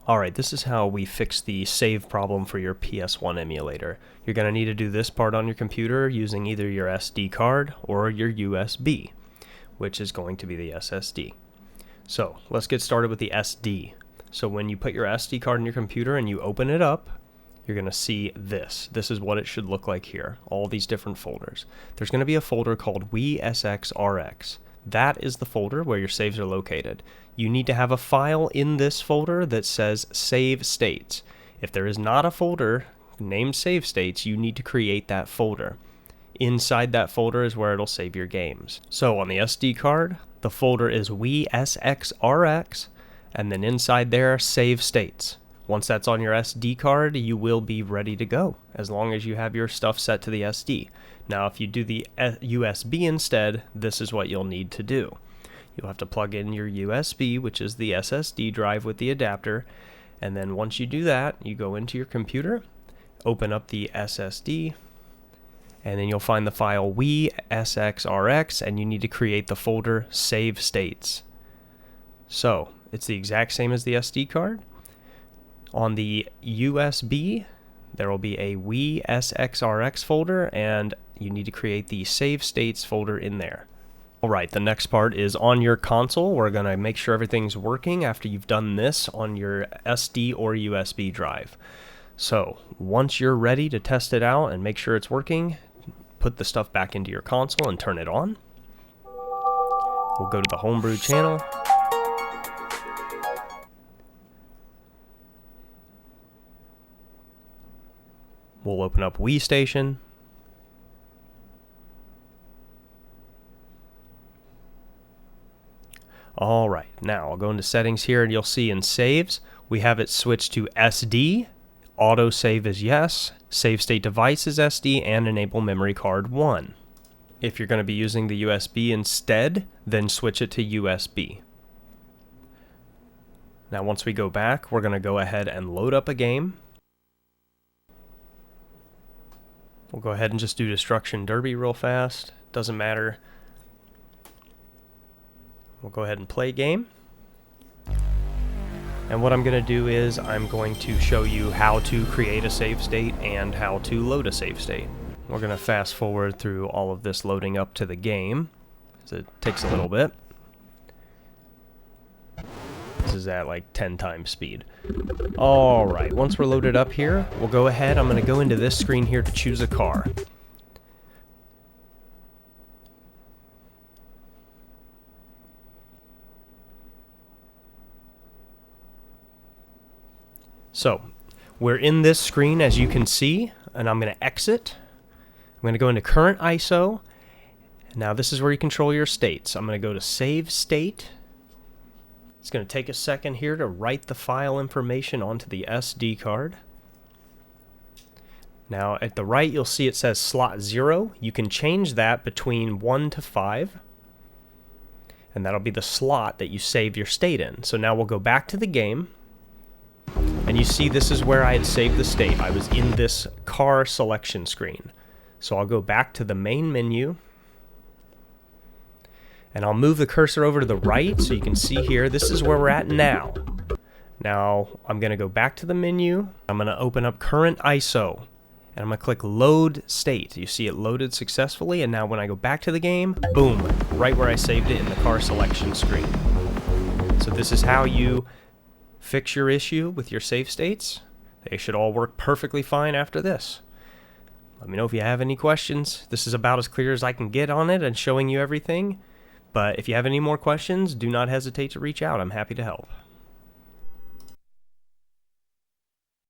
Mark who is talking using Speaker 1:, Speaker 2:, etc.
Speaker 1: Alright, this is how we fix the save problem for your PS1 emulator. You're going to need to do this part on your computer using either your SD card or your USB, which is going to be the SSD. So, let's get started with the SD. So when you put your SD card in your computer and you open it up, you're going to see this. This is what it should look like here, all these different folders. There's going to be a folder called WiiSXRX. That is the folder where your saves are located. You need to have a file in this folder that says Save States. If there is not a folder named Save States, you need to create that folder. Inside that folder is where it'll save your games. So on the SD card, the folder is WiiSXRX, and then inside there, Save States. Once that's on your SD card, you will be ready to go, as long as you have your stuff set to the SD. Now, if you do the USB instead, this is what you'll need to do. You'll have to plug in your USB, which is the SSD drive with the adapter, and then once you do that, you go into your computer, open up the SSD, and then you'll find the file WiiSXRX, and you need to create the folder Save States. So, it's the exact same as the SD card. On the USB, there will be a WiiSXRX folder, and you need to create the Save States folder in there. Alright, the next part is on your console. We're going to make sure everything's working after you've done this on your SD or USB drive. So, once you're ready to test it out and make sure it's working, put the stuff back into your console and turn it on. We'll go to the Homebrew channel. We'll open up Wii Station. Alright, now I'll go into settings here and you'll see in saves, we have it switched to SD, auto save is yes, save state device is SD, and enable memory card 1. If you're going to be using the USB instead, then switch it to USB. Now once we go back, we're going to go ahead and load up a game. We'll go ahead and just do Destruction Derby real fast. Doesn't matter. We'll go ahead and play game. And what I'm going to do is I'm going to show you how to create a save state and how to load a save state. We're going to fast forward through all of this loading up to the game, because it takes a little bit. This is at like 10 times speed. Alright, once we're loaded up here, we'll go ahead. I'm going to go into this screen here to choose a car. So, we're in this screen as you can see, and I'm going to exit. I'm going to go into current ISO. Now this is where you control your states. I'm going to go to Save State. It's going to take a second here to write the file information onto the SD card. Now at the right you'll see it says slot 0. You can change that between 1 to 5. And that'll be the slot that you save your state in. So now we'll go back to the game. And you see this is where I had saved the state. I was in this car selection screen. So I'll go back to the main menu. And I'll move the cursor over to the right so you can see here, this is where we're at now. Now, I'm going to go back to the menu. I'm going to open up current ISO. And I'm going to click Load State. You see it loaded successfully. And now when I go back to the game, boom, right where I saved it in the car selection screen. So this is how you fix your issue with your save states. They should all work perfectly fine after this. Let me know if you have any questions. This is about as clear as I can get on it and showing you everything. But if you have any more questions, do not hesitate to reach out. I'm happy to help.